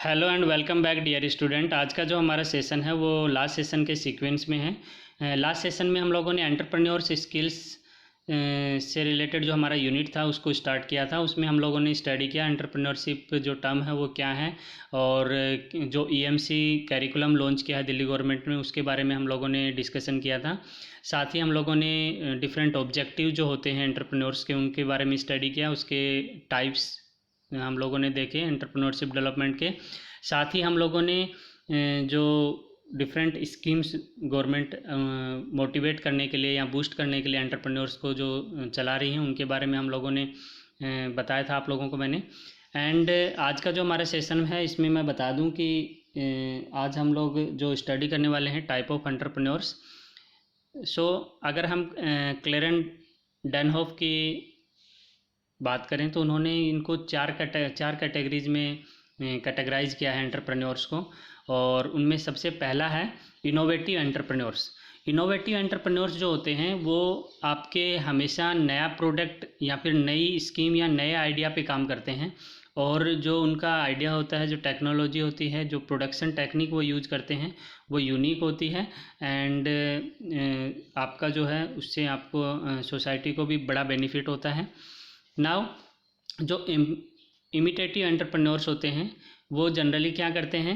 Hello and welcome back dear student. आज का जो हमारा सेशन है वो लास्ट सेशन के सीक्वेंस में है। लास्ट सेशन में हम लोगों ने एंटरप्रेन्योर्स स्किल्स से रिलेटेड जो हमारा यूनिट था उसको स्टार्ट किया था। उसमें हम लोगों ने स्टडी किया एंटरप्रेन्योरशिप जो टर्म है वो क्या है, और जो ईएमसी कैरिकुलम लॉन्च किया है दिल्ली गवर्नमेंट में उसके बारे में हम लोगों ने डिस्कशन किया था। साथ ही हम लोगों ने डिफरेंट ऑब्जेक्टिव जो होते हैं एंटरप्रेन्योर्स के उनके बारे में स्टडी किया, उसके टाइप्स हम लोगों ने देखे एंटरप्रेन्योरशिप डेवलपमेंट के। साथ ही हम लोगों ने जो डिफरेंट स्कीम्स गवर्नमेंट मोटिवेट करने के लिए या बूस्ट करने के लिए एंटरप्रेन्योर्स को जो चला रही हैं उनके बारे में हम लोगों ने बताया था आप लोगों को मैंने। एंड आज का जो हमारा सेशन है इसमें मैं बता दूं कि आज हम लोग जो स्टडी करने वाले हैं टाइप ऑफ एंटरप्रेन्योर्स। सो अगर हम क्लेरेन डेनहॉफ की बात करें तो उन्होंने इनको चार कैटेगरीज में कैटेगराइज किया है एंटरप्रेन्योर्स को, और उनमें सबसे पहला है इनोवेटिव एंटरप्रेन्योर्स। इनोवेटिव एंटरप्रेन्योर्स जो होते हैं वो आपके हमेशा नया प्रोडक्ट या फिर नई स्कीम या नए आइडिया पे काम करते हैं, और जो उनका आइडिया होता है, जो टेक्नोलॉजी होती है, जो प्रोडक्शन टेक्निक वो यूज करते हैं वो यूनिक होती है। एंड आपका जो है उससे आपको सोसाइटी को भी बड़ा बेनिफिट होता है। नाउ जो इमिटेटिव एंटरप्रेन्योर्स होते हैं वो जनरली क्या करते हैं,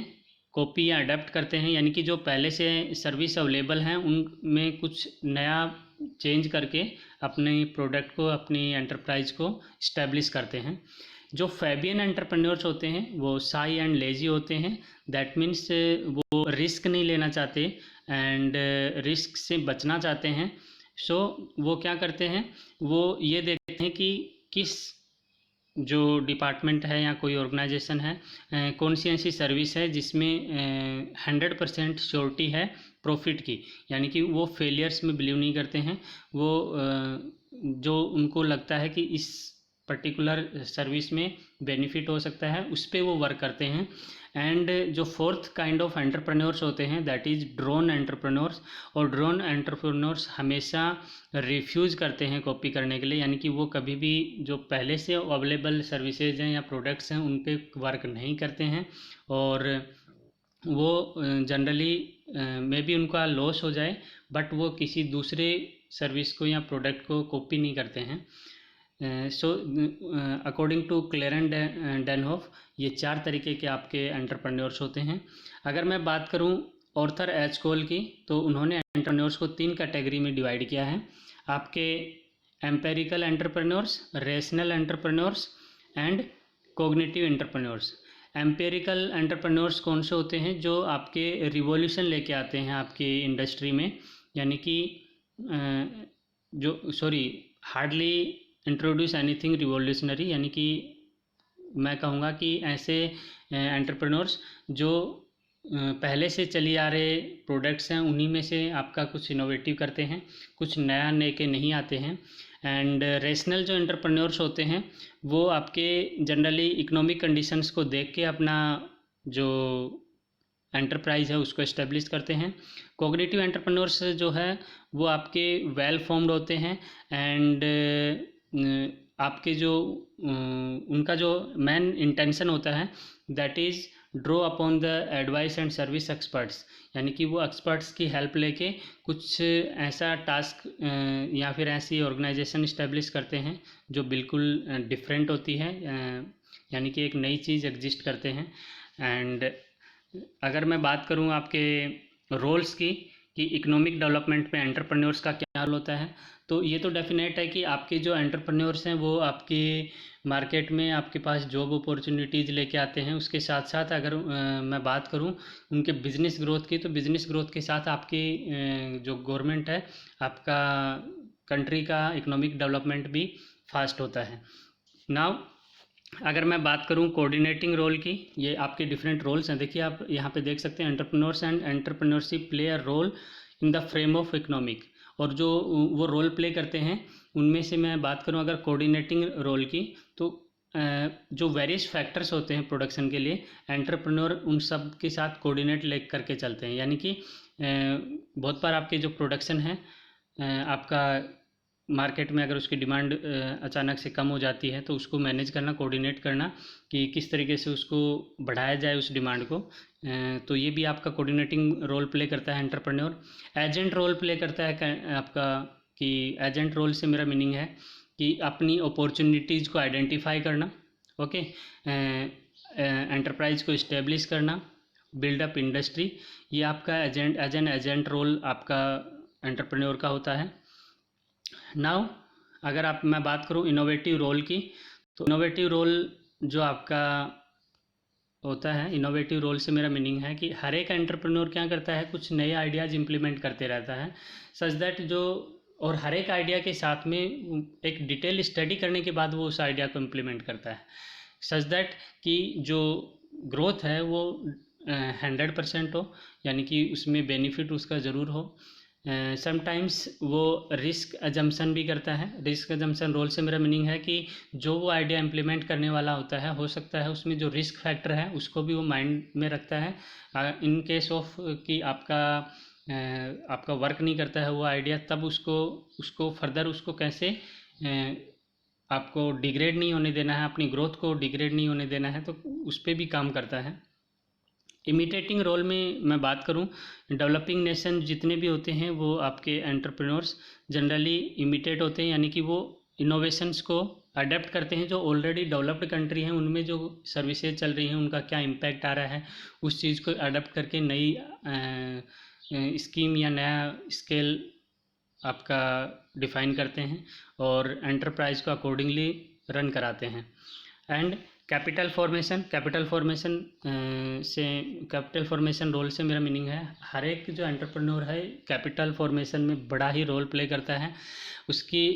कॉपी या अडेप्ट करते हैं, यानी कि जो पहले से सर्विस अवेलेबल हैं उनमें कुछ नया चेंज करके अपने प्रोडक्ट को, अपनी एंटरप्राइज को इस्टेब्लिश करते हैं। जो फैबियन एंटरप्रेन्योर्स होते हैं वो शाई एंड लेजी होते हैं। दैट मीन्स वो रिस्क नहीं लेना चाहते एंड रिस्क से बचना चाहते हैं। सो वो क्या करते हैं, वो ये देखते हैं कि किस जो डिपार्टमेंट है या कोई ऑर्गेनाइजेशन है कौन सी ऐसी सर्विस है जिसमें 100% श्योरिटी है प्रॉफिट की, यानी कि वो फेलियर्स में बिलीव नहीं करते हैं। वो जो उनको लगता है कि इस पर्टिकुलर सर्विस में बेनिफिट हो सकता है उस पर वो वर्क करते हैं। एंड जो फोर्थ काइंड ऑफ एंटरप्रेन्योर्स होते हैं दैट इज़ ड्रोन एंटरप्रेन्योर्स। और ड्रोन एंटरप्रेन्योर्स हमेशा रिफ्यूज़ करते हैं कॉपी करने के लिए, यानी कि वो कभी भी जो पहले से अवेलेबल सर्विसेज हैं या प्रोडक्ट्स हैं उन पे वर्क नहीं करते हैं, और वो जनरली मे बी उनका लॉस हो जाए बट वो किसी दूसरे सर्विस को या प्रोडक्ट को कॉपी नहीं करते हैं। सो अकॉर्डिंग टू क्लेरेन डेनहॉफ ये चार तरीके के आपके एंटरप्रेन्योर्स होते हैं। अगर मैं बात करूं ऑर्थर एच कोल की तो उन्होंने एंटरप्रेन्योर्स को 3 कैटेगरी में डिवाइड किया है। आपके empirical entrepreneurs, rational entrepreneurs and cognitive entrepreneurs. Empirical entrepreneurs कौन से होते हैं, जो आपके रिवॉल्यूशन लेके आते हैं आपकी इंडस्ट्री में, यानी कि जो हार्डली इंट्रोड्यूस एनीथिंग रिवॉल्यूशनरी, यानी कि मैं कहूँगा कि ऐसे एंटरप्रेन्योर्स जो पहले से चली आ रहे प्रोडक्ट्स हैं उन्हीं में से आपका कुछ इनोवेटिव करते हैं, कुछ नया लेके नहीं आते हैं। एंड रेशनल जो एंटरप्रेन्योर्स होते हैं वो आपके जनरली इकोनॉमिक कंडीशंस को देख के अपना जो एंटरप्राइज है उसको इस्टेब्लिश करते हैं। कोग्निटिव एंटरप्रेन्योर्स जो है वो आपके वेल फॉर्म्ड होते हैं एंड आपके जो उनका जो मेन इंटेंशन होता है that is draw upon the advice and service experts, यानी कि वो एक्सपर्ट्स की हेल्प लेके कुछ ऐसा टास्क या फिर ऐसी ऑर्गेनाइजेशन इस्टेब्लिश करते हैं जो बिल्कुल डिफरेंट होती है, यानी कि एक नई चीज़ एग्जिस्ट करते हैं। एंड अगर मैं बात करूं आपके रोल्स की कि इकोनॉमिक डेवलपमेंट में एंटरप्रेन्योर्स का क्या रोल होता है, तो ये तो डेफिनेट है कि आपके जो एंटरप्रेन्योर्स हैं वो आपके मार्केट में आपके पास जॉब अपॉर्चुनिटीज़ लेके आते हैं। उसके साथ साथ अगर मैं बात करूं उनके बिजनेस ग्रोथ की, तो बिजनेस ग्रोथ के साथ आपकी जो गवर्नमेंट है, आपका कंट्री का इकोनॉमिक डेवलपमेंट भी फास्ट होता है। नाउ अगर मैं बात करूं कोऑर्डिनेटिंग रोल की, ये आपके डिफरेंट रोल्स हैं। देखिए आप यहाँ पे देख सकते हैं entrepreneurs and entrepreneurship play a role in the frame of economic, और जो वो रोल प्ले करते हैं उनमें से मैं बात करूं अगर कोऑर्डिनेटिंग रोल की, तो जो वेरियस फैक्टर्स होते हैं प्रोडक्शन के लिए एंटरप्रेन्योर उन सब के साथ कोऑर्डिनेट ले करके चलते हैं। यानी कि बहुत बार आपके जो प्रोडक्शन है आपका मार्केट में अगर उसकी डिमांड अचानक से कम हो जाती है तो उसको मैनेज करना, कोऑर्डिनेट करना कि किस तरीके से उसको बढ़ाया जाए उस डिमांड को। तो ये भी आपका कोऑर्डिनेटिंग रोल प्ले करता है एंटरप्रेन्योर। एजेंट रोल प्ले करता है आपका, कि एजेंट रोल से मेरा मीनिंग है कि अपनी अपॉर्चुनिटीज़ को आइडेंटिफाई करना, ओके, एंटरप्राइज को इस्टेब्लिश करना, बिल्डअप इंडस्ट्री, ये आपका एजेंट रोल आपका एंटरप्रेन्योर का होता है। नाउ अगर मैं बात करूँ इनोवेटिव रोल की, तो इनोवेटिव रोल जो आपका होता है, इनोवेटिव रोल से मेरा मीनिंग है कि हर एक एंटरप्रेन्योर क्या करता है, कुछ नए आइडियाज़ इंप्लीमेंट करते रहता है, सच दैट जो, और हर एक आइडिया के साथ में एक डिटेल स्टडी करने के बाद वो उस आइडिया को इम्प्लीमेंट करता है, सच दैट कि जो ग्रोथ है वो 100% हो, यानी कि उसमें बेनिफिट उसका ज़रूर हो। समटाइम्स वो रिस्क अजम्पशन भी करता है। रिस्क अजम्पशन रोल से मेरा मीनिंग है कि जो वो आइडिया इम्प्लीमेंट करने वाला होता है, हो सकता है उसमें जो रिस्क फैक्टर है उसको भी वो माइंड में रखता है। इन केस ऑफ कि आपका वर्क नहीं करता है वो आइडिया, तब उसको फर्दर उसको कैसे आपको डिग्रेड नहीं होने देना है, अपनी ग्रोथ को डिग्रेड नहीं होने देना है, तो उस पर भी काम करता है। इमिटेटिंग रोल में मैं बात करूं, डेवलपिंग नेशन जितने भी होते हैं वो आपके एंटरप्रेन्योर्स जनरली इमिटेट होते हैं, यानी कि वो इनोवेशंस को अडेप्ट करते हैं। जो ऑलरेडी डेवलप्ड कंट्री हैं उनमें जो सर्विसेज चल रही हैं उनका क्या इम्पैक्ट आ रहा है, उस चीज़ को अडेप्ट करके नई स्कीम या नया स्केल आपका डिफ़ाइन करते हैं और एंटरप्राइज को अकॉर्डिंगली रन कराते हैं। एंड कैपिटल फॉर्मेशन रोल से मेरा मीनिंग है हर एक जो एंटरप्रेन्योर है कैपिटल फॉर्मेशन में बड़ा ही रोल प्ले करता है। उसकी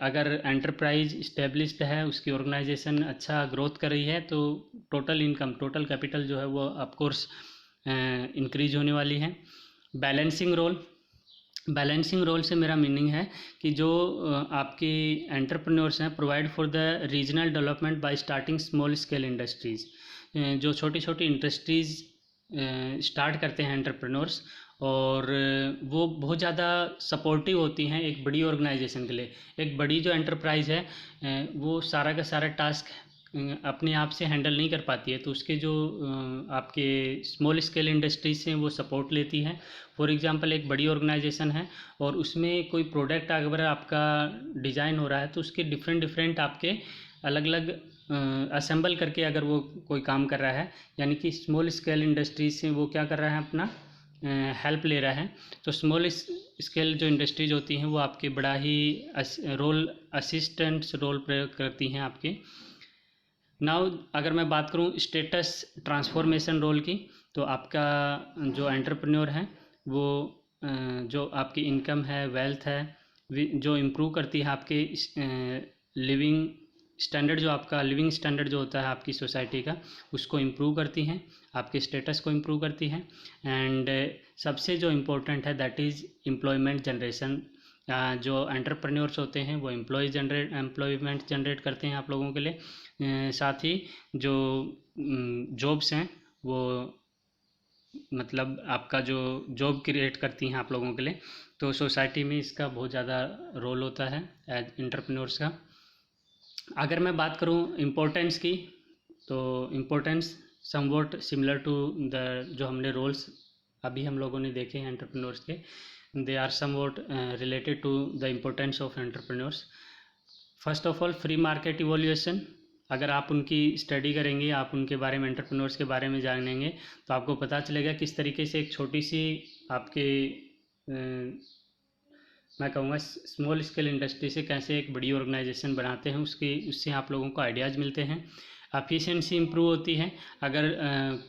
अगर एंटरप्राइज इस्टेब्लिश्ड है, उसकी ऑर्गेनाइजेशन अच्छा ग्रोथ कर रही है, तो टोटल इनकम, टोटल कैपिटल जो है वो ऑफकोर्स इंक्रीज होने वाली है। बैलेंसिंग रोल से मेरा मीनिंग है कि जो आपकी एंटरप्रेन्योर्स हैं provide for the regional development bye starting small scale industries. जो छोटी छोटी इंडस्ट्रीज़ स्टार्ट करते हैं एंटरप्रेन्योर्स, और वो बहुत ज़्यादा सपोर्टिव होती हैं एक बड़ी ऑर्गेनाइजेशन के लिए। एक बड़ी जो एंटरप्राइज़ है वो सारा का सारा टास्क अपने आप से हैंडल नहीं कर पाती है, तो उसके जो आपके स्मॉल स्केल इंडस्ट्रीज से वो सपोर्ट लेती हैं। फॉर एग्जांपल एक बड़ी ऑर्गेनाइजेशन है और उसमें कोई प्रोडक्ट अगर आपका डिज़ाइन हो रहा है तो उसके डिफरेंट आपके अलग अलग असेंबल करके अगर वो कोई काम कर रहा है, यानी कि स्मॉल स्केल इंडस्ट्रीज से वो क्या कर रहा है, अपना हेल्प ले रहा है। तो स्मॉल स्केल जो इंडस्ट्रीज होती हैं वो आपके बड़ा ही असिस्टेंट्स रोल प्रयोग करती हैं आपके। नाउ अगर मैं बात करूं स्टेटस ट्रांसफॉर्मेशन रोल की, तो आपका जो एंटरप्रेन्योर है वो जो आपकी इनकम है, वेल्थ है, जो इम्प्रूव करती है आपके लिविंग स्टैंडर्ड, जो आपका लिविंग स्टैंडर्ड जो होता है आपकी सोसाइटी का, उसको इम्प्रूव करती हैं, आपके स्टेटस को इम्प्रूव करती हैं। एंड सबसे जो इम्पोर्टेंट है दैट इज़ एम्प्लॉयमेंट जनरेशन। जो एंटरप्रेन्योर्स होते हैं वो एम्प्लॉयमेंट जनरेट करते हैं आप लोगों के लिए। साथ ही जो जॉब्स हैं वो मतलब आपका जो जॉब क्रिएट करती हैं आप लोगों के लिए, तो सोसाइटी में इसका बहुत ज़्यादा रोल होता है एज एंटरप्रेन्योर्स का। अगर मैं बात करूं इम्पोर्टेंस की, तो importance somewhat similar to the जो हमने रोल्स अभी हम लोगों ने देखे हैं एंटरप्रेन्योर्स के, they are somewhat related to the importance of entrepreneurs. First of all free market evolution. अगर आप उनकी स्टडी करेंगे, आप उनके बारे में, एंटरप्रेन्योर्स के बारे में जानेंगे, तो आपको पता चलेगा किस तरीके से एक छोटी सी आपके मैं कहूँगा स्मॉल स्केल इंडस्ट्री से कैसे एक बड़ी ऑर्गेनाइजेशन बनाते हैं, उससे आप लोगों को आइडियाज़ मिलते हैं। एफिशिएंसी इंप्रूव होती है। अगर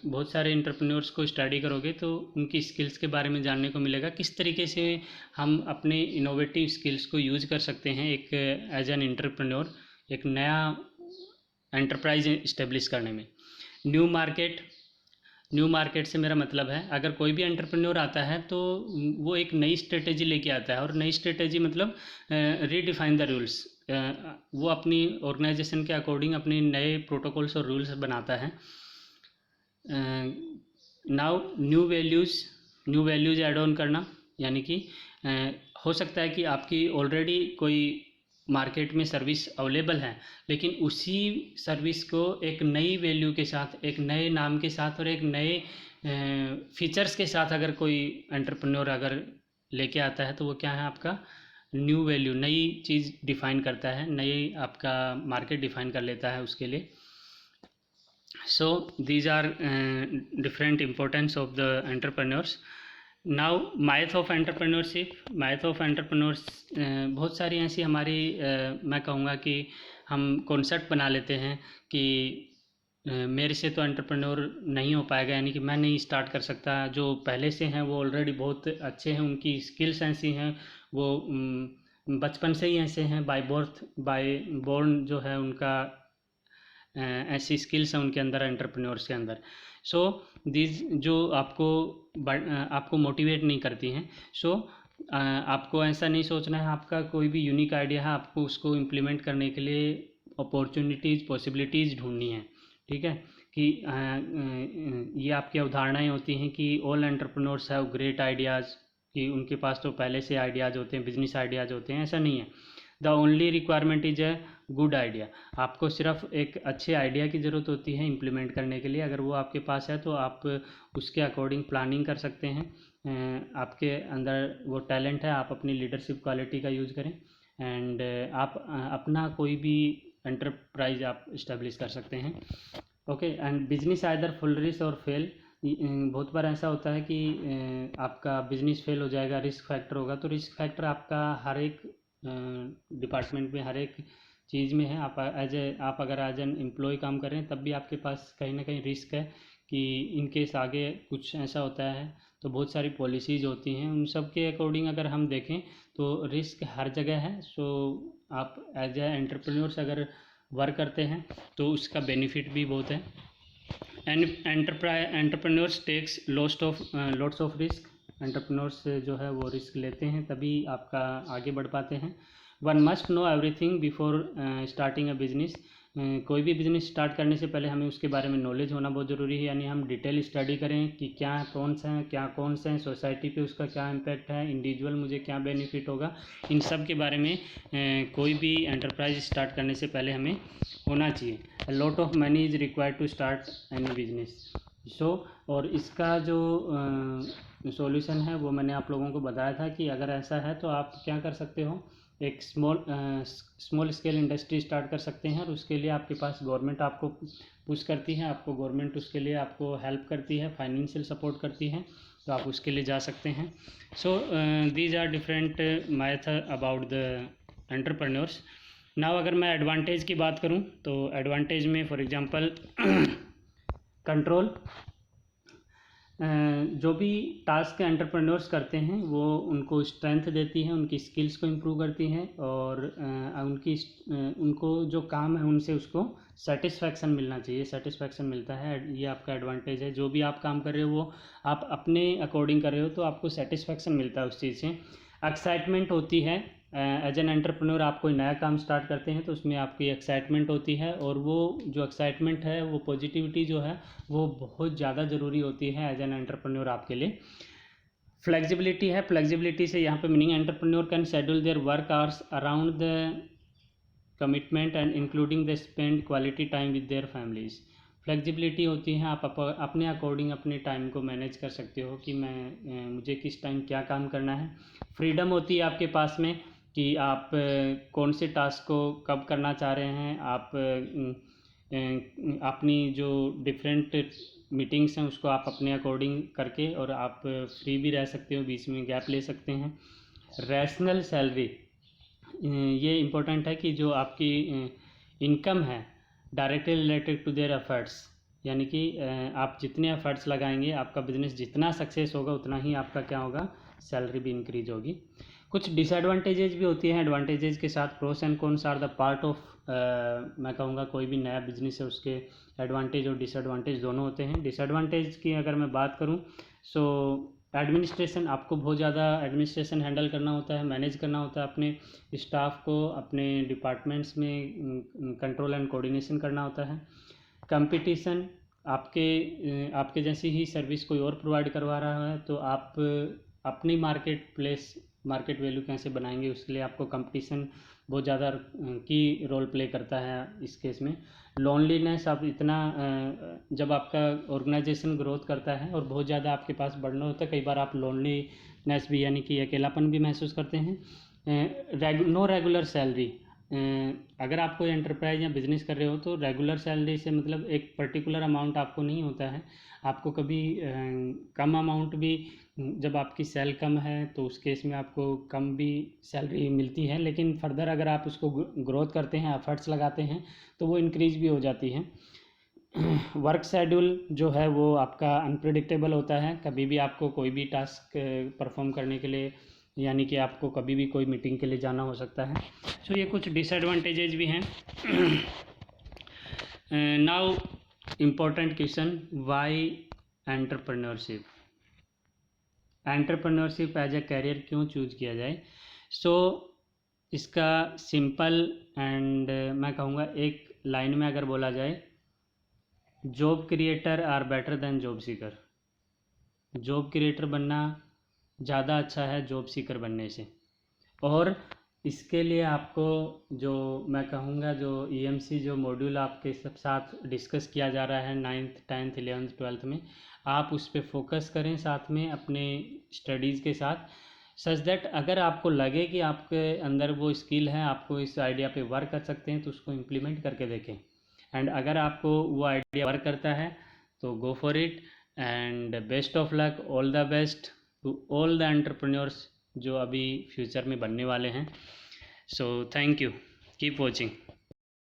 बहुत सारे एंटरप्रेन्योर्स को स्टडी करोगे तो उनकी स्किल्स के बारे में जानने को मिलेगा, किस तरीके से हम अपने इनोवेटिव स्किल्स को यूज़ कर सकते हैं एक एज एन एंटरप्रेन्योर, एक नया एंटरप्राइज इस्टेब्लिश करने में। न्यू मार्केट से मेरा मतलब है अगर कोई भी एंटरप्रेन्योर आता है तो वो एक नई स्ट्रेटेजी लेके आता है, और नई स्ट्रेटेजी मतलब रीडिफाइन द रूल्स। वो अपनी ऑर्गेनाइजेशन के अकॉर्डिंग अपने नए प्रोटोकॉल्स और रूल्स बनाता है। Now new values add on करना, यानी कि हो सकता है कि आपकी ऑलरेडी कोई मार्केट में सर्विस अवेलेबल है, लेकिन उसी सर्विस को एक नई वैल्यू के साथ, एक नए नाम के साथ और एक नए फीचर्स के साथ अगर कोई एंटरप्रेन्योर अगर लेके आता है, तो वो क्या है, आपका न्यू वैल्यू, नई चीज़ डिफ़ाइन करता है, नई आपका मार्केट डिफ़ाइन कर लेता है उसके लिए. So these are different importance of the entrepreneurs. Now myth of entrepreneurship. myth of entrepreneurs, बहुत सारी ऐसी हमारी मैं कहूँगा कि हम कॉन्सेप्ट बना लेते हैं कि मेरे से तो एंटरप्रेन्योर नहीं हो पाएगा, यानी कि मैं नहीं स्टार्ट कर सकता. जो पहले से हैं वो ऑलरेडी बहुत अच्छे हैं, उनकी स्किल्स ऐसी हैं, वो बचपन से ही ऐसे हैं, बाय बर्थ, बाय बोर्न जो है उनका ऐसी स्किल्स हैं उनके अंदर, एंटरप्रेन्योर्स के अंदर. सो दिस जो आपको मोटिवेट नहीं करती हैं. सो आपको ऐसा नहीं सोचना है, आपका कोई भी यूनिक आइडिया है, आपको उसको इम्प्लीमेंट करने के लिए अपॉर्चुनिटीज़, पॉसिबिलिटीज़ ढूंढनी है. ठीक है, कि ये आपकी अवधारणाएं होती हैं कि all entrepreneurs have great ideas, कि उनके पास तो पहले से आइडियाज़ होते हैं, बिजनेस आइडियाज़ होते हैं. ऐसा नहीं है. The only requirement is a good idea. आपको सिर्फ एक अच्छे आइडिया की ज़रूरत होती है इम्प्लीमेंट करने के लिए. अगर वो आपके पास है तो आप उसके अकॉर्डिंग प्लानिंग कर सकते हैं. आपके अंदर वो टैलेंट है, आप अपनी लीडरशिप क्वालिटी का यूज़ करें, एंड आप अपना कोई भी एंटरप्राइज आप इस्टेब्लिश कर सकते हैं. Okay, and business either flourish और फेल. बहुत बार ऐसा होता है कि आपका बिजनेस फेल हो जाएगा, रिस्क फैक्टर होगा. तो रिस्क फैक्टर आपका हर एक डिपार्टमेंट में, हर एक चीज़ में है. आप अगर एज एन एम्प्लॉय काम कर रहे हैं, तब भी आपके पास कहीं ना कहीं रिस्क है कि इन केस आगे कुछ ऐसा होता है. तो बहुत सारी पॉलिसीज़ होती हैं, उन सब के अकॉर्डिंग अगर हम देखें तो रिस्क हर जगह है. सो आप एज ए एंटरप्रेन्योर्स अगर वर्क करते हैं तो उसका बेनिफिट भी बहुत है. And entrepreneurs takes lots of risk. Entrepreneurs जो है वो रिस्क लेते हैं, तभी आपका आगे बढ़ पाते हैं. One must know everything before starting a business. कोई भी बिजनेस स्टार्ट करने से पहले हमें उसके बारे में नॉलेज होना बहुत ज़रूरी है. यानी हम डिटेल स्टडी करें कि क्या कौन से हैं, सोसाइटी पे उसका क्या इम्पैक्ट है, इंडिविजुअल मुझे क्या बेनिफिट होगा. इन सब के बारे में कोई भी एंटरप्राइज स्टार्ट करने से पहले हमें होना चाहिए. A lot of money is required to start any business. So और इसका जो सॉल्यूशन है वो मैंने आप लोगों को बताया था कि अगर ऐसा है तो आप क्या कर सकते हो, एक स्मॉल स्केल इंडस्ट्री स्टार्ट कर सकते हैं. और उसके लिए आपके पास गवर्नमेंट आपको पुश करती है, आपको गवर्नमेंट उसके लिए आपको हेल्प करती है, फाइनेंशियल सपोर्ट करती है, तो आप उसके लिए जा सकते हैं. So these are different math about the entrepreneurs. Now अगर मैं एडवांटेज की बात करूं तो एडवांटेज में फॉर एग्जांपल कंट्रोल. जो भी टास्क एंटरप्रेन्योर्स करते हैं वो उनको स्ट्रेंथ देती है, उनकी स्किल्स को इम्प्रूव करती हैं, और उनको जो काम है उनसे उसको सेटिस्फैक्शन मिलना चाहिए. सेटिस्फैक्शन मिलता है, ये आपका एडवांटेज है. जो भी आप काम कर रहे हो वो आप अपने अकॉर्डिंग कर रहे हो तो आपको सेटिस्फैक्शन मिलता है उस चीज़ से. एक्साइटमेंट होती है. एज एन एंटरप्रेन्योर आप कोई नया काम स्टार्ट करते हैं तो उसमें आपकी एक्साइटमेंट होती है, और वो जो एक्साइटमेंट है, वो पॉजिटिविटी जो है वो बहुत ज़्यादा ज़रूरी होती है एज एन एंटरप्रेन्योर आपके लिए. फ्लेक्सिबिलिटी है. फ्लेक्सिबिलिटी से यहाँ पे meaning entrepreneur can schedule their work hours around the commitment and including the spend quality time with their families. Flexibility होती है, आप अपने अकॉर्डिंग अपने टाइम को मैनेज कर सकते हो कि मुझे किस टाइम क्या काम करना है. फ्रीडम होती है आपके पास में कि आप कौन से टास्क को कब करना चाह रहे हैं. आप अपनी जो डिफरेंट मीटिंग्स हैं उसको आप अपने अकॉर्डिंग करके, और आप फ्री भी रह सकते हो, बीच में गैप ले सकते हैं. रैशनल सैलरी, ये इम्पोर्टेंट है कि जो आपकी इनकम है directly related to their efforts, यानी कि आप जितने एफर्ट्स लगाएंगे, आपका बिजनेस जितना सक्सेस होगा उतना ही आपका क्या होगा, सैलरी भी इंक्रीज होगी. कुछ डिसएडवांटेजेस भी होती हैं. एडवांटेजेस के साथ pros and cons are the part of, मैं कहूँगा कोई भी नया बिजनेस है उसके एडवांटेज और डिसएडवांटेज दोनों होते हैं. डिसएडवांटेज की अगर मैं बात करूँ सो एडमिनिस्ट्रेशन, आपको बहुत ज़्यादा एडमिनिस्ट्रेशन हैंडल करना होता है, मैनेज करना होता है, अपने स्टाफ को अपने डिपार्टमेंट्स में कंट्रोल एंड कोऑर्डिनेशन करना होता है. कंपटीशन, आपके जैसी ही सर्विस कोई और प्रोवाइड करवा रहा है तो आप अपनी मार्केट प्लेस मार्केट वैल्यू कैसे बनाएंगे, उसके लिए आपको कंपटीशन बहुत ज़्यादा की रोल प्ले करता है इस केस में। लोनलीनेस, आप इतना जब आपका ऑर्गेनाइजेशन ग्रोथ करता है और बहुत ज़्यादा आपके पास बढ़ना होता है, कई बार आप लोनलीनेस भी यानी कि अकेलापन भी महसूस करते हैं। नो रेगुलर सैलरी, अगर आप कोई एंटरप्राइज या बिजनेस कर रहे हो तो रेगुलर सैलरी से मतलब एक पर्टिकुलर अमाउंट आपको नहीं होता है। आपको कभी कम अमाउंट भी, जब आपकी सेल कम है तो उस केस में आपको कम भी सैलरी मिलती है, लेकिन फर्दर अगर आप उसको ग्रोथ करते हैं, एफर्ट्स लगाते हैं, तो वो इंक्रीज भी हो जाती है। वर्क शेड्यूल जो है वो आपका अनप्रिडिक्टेबल होता है, कभी भी आपको कोई भी टास्क परफॉर्म करने के लिए, यानी कि आपको कभी भी कोई मीटिंग के लिए जाना हो सकता है। सो ये कुछ डिसएडवांटेजेज भी हैं। Now important question, why entrepreneurship, entrepreneurship as a career क्यों चूज किया जाए। सो इसका सिंपल एंड मैं कहूँगा एक लाइन में अगर बोला जाए, job creator are better than job seeker. Job creator बनना ज़्यादा अच्छा है जॉब सीकर बनने से। और इसके लिए आपको जो मैं कहूँगा जो EMC जो मॉड्यूल आपके सब साथ डिस्कस किया जा रहा है 9th 10th 11th 12th में, आप उस पर फोकस करें साथ में अपने स्टडीज़ के साथ, सच दैट अगर आपको लगे कि आपके अंदर वो स्किल है, आपको इस आइडिया पे वर्क कर सकते हैं, तो उसको इम्प्लीमेंट करके देखें। एंड अगर आपको वो आइडिया वर्क करता है तो go for it, and best of luck, all the best to all the entrepreneurs जो अभी फ्यूचर में बनने वाले हैं। So thank you, keep watching.